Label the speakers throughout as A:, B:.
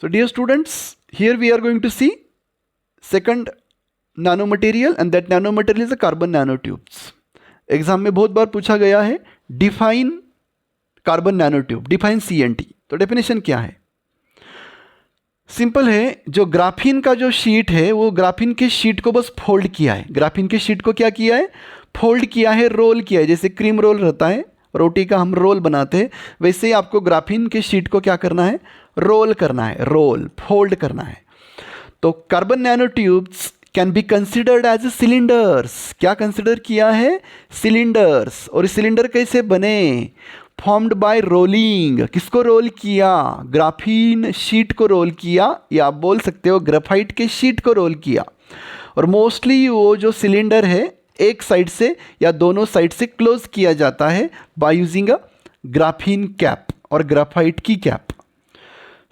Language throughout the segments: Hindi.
A: So dear students, here we are going to see second nanomaterial and that nanomaterial is a carbon nanotubes. Exam में बहुत बार पूछा गया है define carbon nanotube, define CNT. तो डेफिनेशन क्या है? सिंपल है, जो ग्राफीन का जो शीट है वो ग्राफीन के शीट को बस फोल्ड किया है. ग्राफीन के शीट को क्या किया है? फोल्ड किया है, रोल किया है. जैसे क्रीम रोल रहता है, रोटी का हम रोल बनाते हैं, वैसे ही आपको ग्राफीन के शीट को क्या करना है? रोल करना है, रोल फोल्ड करना है. तो carbon nanotubes can be considered as cylinders. क्या कंसिडर किया है? सिलिंडर्स. और सिलिंडर कैसे बने? Formed by rolling. किसको रोल किया? ग्राफीन शीट को रोल किया, या आप बोल सकते हो ग्रेफाइट के शीट को रोल किया. और मोस्टली वो जो सिलिंडर है एक साइड से या दोनों साइड से क्लोज किया जाता है by using a graphene cap और ग्राफाइट की cap.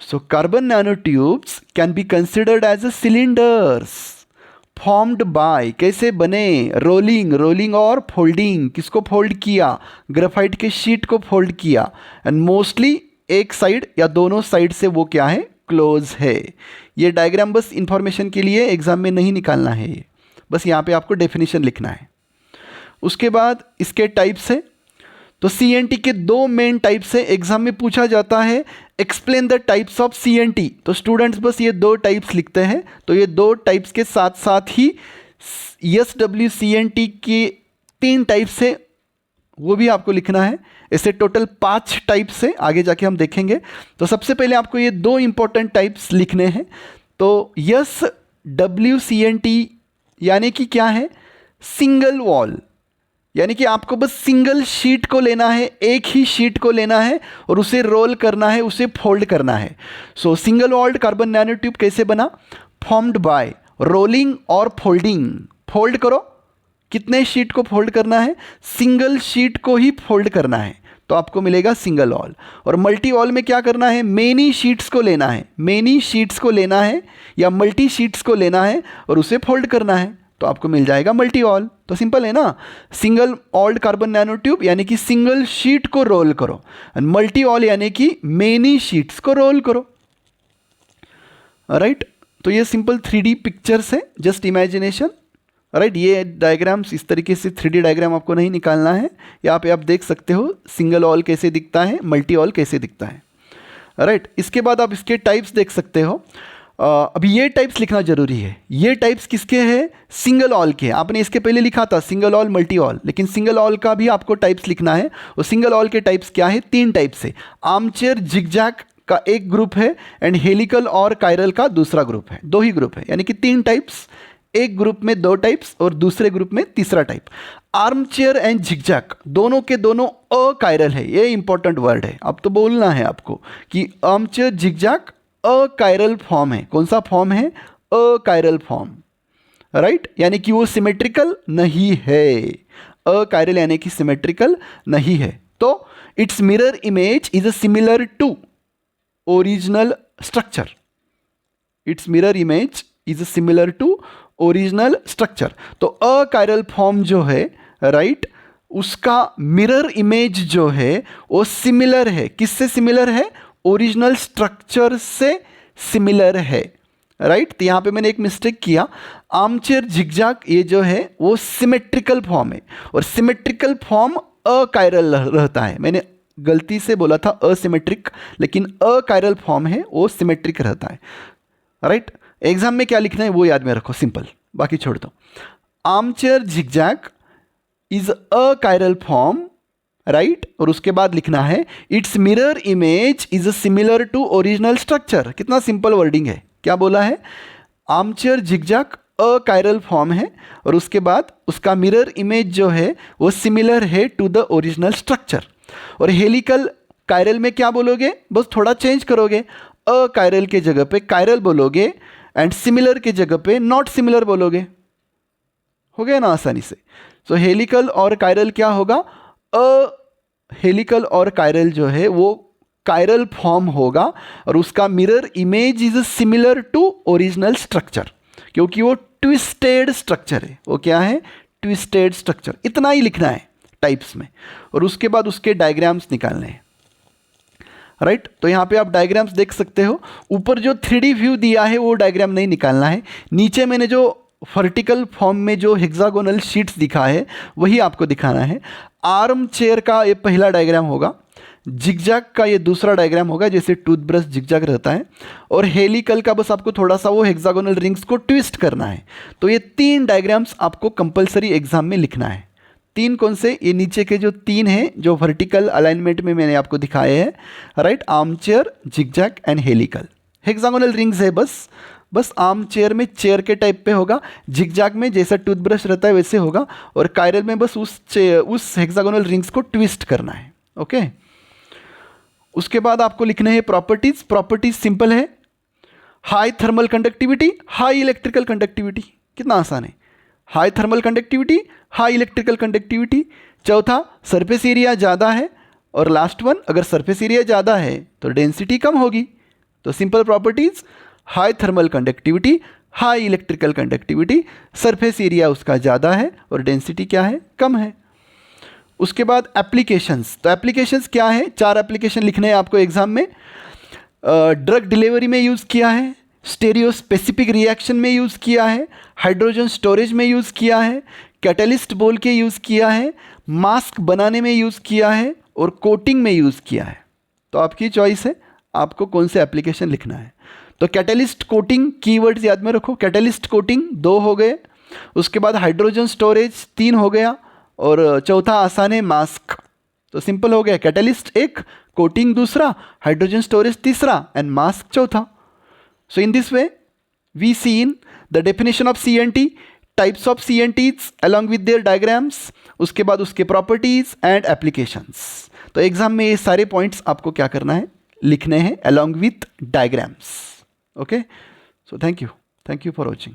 A: So carbon nanotubes can be considered as a cylinders formed by, कैसे बने? रोलिंग, रोलिंग और फोल्डिंग. किसको फोल्ड किया? ग्रेफाइट के शीट को फोल्ड किया. एंड मोस्टली एक साइड या दोनों साइड से वो क्या है? क्लोज है. ये डायग्राम बस इंफॉर्मेशन के लिए, एग्जाम में नहीं निकालना है, ये बस यहाँ पे आपको डेफिनेशन लिखना है. उसके बाद इसके टाइप्स है. तो CNT के दो मेन टाइप्स है, एग्जाम में पूछा जाता है explain the types of CNT. तो स्टूडेंट्स बस ये दो टाइप्स लिखते हैं. तो ये दो टाइप्स के साथ साथ ही SWCNT के 3 टाइप्स है, वो भी आपको लिखना है. ऐसे टोटल 5 टाइप्स है, आगे जाके हम देखेंगे. तो सबसे पहले आपको ये दो इंपॉर्टेंट टाइप्स लिखने हैं. तो SWCNT यानी कि क्या है? Single wall. यानी कि आपको बस सिंगल शीट को लेना है, एक ही शीट को लेना है और उसे रोल करना है, उसे फोल्ड करना है. So single walled carbon nanotube कैसे बना? फॉर्म्ड बाय रोलिंग और फोल्डिंग. फोल्ड करो, कितने शीट को फोल्ड करना है? सिंगल शीट को ही फोल्ड करना है, तो आपको मिलेगा सिंगल वॉल. और मल्टी वॉल में क्या करना है? मेनी शीट्स को लेना है, मेनी शीट्स को लेना है या मल्टी शीट्स को लेना है और उसे फोल्ड करना है, तो आपको मिल जाएगा मल्टी वॉल. तो सिंपल है ना. सिंगल वॉल्ड कार्बन नैनोट्यूब यानी कि सिंगल शीट को रोल करो, एंड मल्टी वॉल यानी कि मेनी शीट्स को रोल करो. राइट. तो ये सिंपल 3D पिक्चर्स है, जस्ट इमेजिनेशन. राइट. ये डायग्राम्स इस तरीके से 3D डायग्राम आपको नहीं निकालना है. यहाँ पे आप देख सकते हो सिंगल वॉल कैसे दिखता है, मल्टी वॉल कैसे दिखता है. राइट. इसके बाद आप इसके टाइप्स देख सकते हो. अभी ये टाइप्स लिखना जरूरी है. ये टाइप्स किसके हैं? सिंगल ऑल के. आपने इसके पहले लिखा था सिंगल ऑल, मल्टी ऑल, लेकिन सिंगल ऑल का भी आपको टाइप्स लिखना है. और सिंगल ऑल के टाइप्स क्या है? 3 टाइप्स है. आर्मचेयर जिगजैग का एक ग्रुप है एंड हेलिकल और कायरल का दूसरा ग्रुप है. 2 ही ग्रुप है, यानी कि 3 टाइप्स. एक ग्रुप में 2 टाइप्स और दूसरे ग्रुप में तीसरा टाइप. आर्मचेयर एंड जिगजैग दोनों के दोनों अकायरल है. ये इंपॉर्टेंट वर्ड है, अब तो बोलना है आपको कि आर्मचेयर जिगजैग अकायरल फॉर्म है. कौन सा फॉर्म है? Achiral form. राइट. यानी कि वो सिमेट्रिकल नहीं है. अकायरल यानी कि सिमेट्रिकल नहीं है. तो its mirror image is similar to original structure. Its mirror image is similar to original structure. तो अकायरल फॉर्म जो है, राइट, उसका मिरर इमेज जो है वो सिमिलर है. किससे सिमिलर है? ओरिजिनल स्ट्रक्चर से सिमिलर है. राइट. तो यहाँ पे मैंने एक मिस्टेक किया. आर्मचेयर जिगजैग ये जो है वो सिमेट्रिकल फॉर्म है और सिमेट्रिकल फॉर्म अकायरल रहता है. मैंने गलती से बोला था असिमेट्रिक, लेकिन अकायरल फॉर्म है वो सिमेट्रिक रहता है. राइट. एग्जाम में क्या लिखना है वो याद में रखो, सिंपल, बाकी छोड़ दो. Armchair zigzag is achiral form. Right. और उसके बाद लिखना है its mirror image is similar to original structure. कितना सिंपल वर्डिंग है. क्या बोला है? आर्मचेयर जिगजैग अकायरल फॉर्म है और उसके बाद उसका मिरर इमेज जो है वो सिमिलर है टू द ओरिजिनल स्ट्रक्चर. और हेलिकल कायरल में क्या बोलोगे? बस थोड़ा चेंज करोगे. अकायरल के जगह पे कायरल बोलोगे एंड सिमिलर के जगह पे नॉट सिमिलर बोलोगे. हो गया ना आसानी से. सो हेलिकल और कायरल क्या होगा? हेलिकल और कायरल जो है वो कायरल फॉर्म होगा और उसका mirror image is similar to original structure, क्योंकि वो ट्विस्टेड स्ट्रक्चर है. वो क्या है? Twisted structure. इतना ही लिखना है टाइप्स में. और उसके बाद उसके डायग्राम्स निकालने हैं. राइट। तो यहाँ पे आप डायग्राम्स देख सकते हो। ऊपर जो 3D व्यू दिया है वो डायग्राम नहीं निकालना है, नीचे मैंने जो वर्टिकल फॉर्म में जो हेक्सागोनल शीट्स दिखा है वही आपको दिखाना है। आर्म चेयर का ये पहला डायग्राम होगा, जिगजैग का ये दूसरा डायग्राम होगा, जैसे टूथब्रश जिगजैग रहता है, और हेलिकल का बस आपको थोड़ा सा वो हेक्सागोनल रिंग्स को ट्विस्ट करना है। तो ये 3 डायग्राम्स आपको कंपलसरी एग्जाम में लिखना है। 3 कौन से? ये नीचे के जो 3 हैं जो वर्टिकल अलाइनमेंट में मैंने आपको दिखाए हैं, right. Arm chair, zigzag and helical. Hexagonal rings है, बस आर्म चेयर में चेयर के टाइप पे होगा, जिगजैग में जैसा टूथब्रश रहता है वैसे होगा, और कायरल में बस उस हेक्सागोनल रिंग्स को ट्विस्ट करना है। ओके। उसके बाद आपको लिखने हैं प्रॉपर्टीज। प्रॉपर्टीज सिंपल है, high thermal conductivity, high electrical conductivity. कितना आसान है, high thermal conductivity, high electrical conductivity. चौथा, सरफेस एरिया ज़्यादा है, और लास्ट वन, अगर सरफेस एरिया ज़्यादा है तो डेंसिटी कम होगी। तो simple properties, high thermal conductivity, high electrical conductivity, surface area उसका ज़्यादा है और डेंसिटी क्या है? कम है। उसके बाद एप्लीकेशंस। तो एप्लीकेशंस क्या है? 4 एप्लीकेशन लिखने हैं आपको एग्जाम में। ड्रग डिलीवरी में यूज़ किया है, स्टेरियो स्पेसिफिक रिएक्शन में यूज़ किया है, हाइड्रोजन स्टोरेज में यूज़ किया है, कैटलिस्ट बोल के यूज़ किया है, मास्क बनाने में यूज़ किया है, और कोटिंग में यूज़ किया है। तो आपकी चॉइस है, आपको कौन से एप्लीकेशन लिखना है। तो कैटलिस्ट कोटिंग कीवर्ड्स याद में रखो। कैटलिस्ट कोटिंग 2 हो गए, उसके बाद हाइड्रोजन स्टोरेज 3 हो गया, और चौथा आसान है मास्क। तो सिंपल हो गया, कैटलिस्ट 1, कोटिंग दूसरा, हाइड्रोजन स्टोरेज तीसरा, एंड मास्क चौथा। So in this way we see in the definition of CNT, types of CNTs along with their diagrams, उसके बाद उसके प्रॉपर्टीज एंड एप्लीकेशंस। तो एग्जाम में ये सारे पॉइंट्स आपको क्या करना है? लिखने हैं along with diagrams. Okay. So thank you for watching.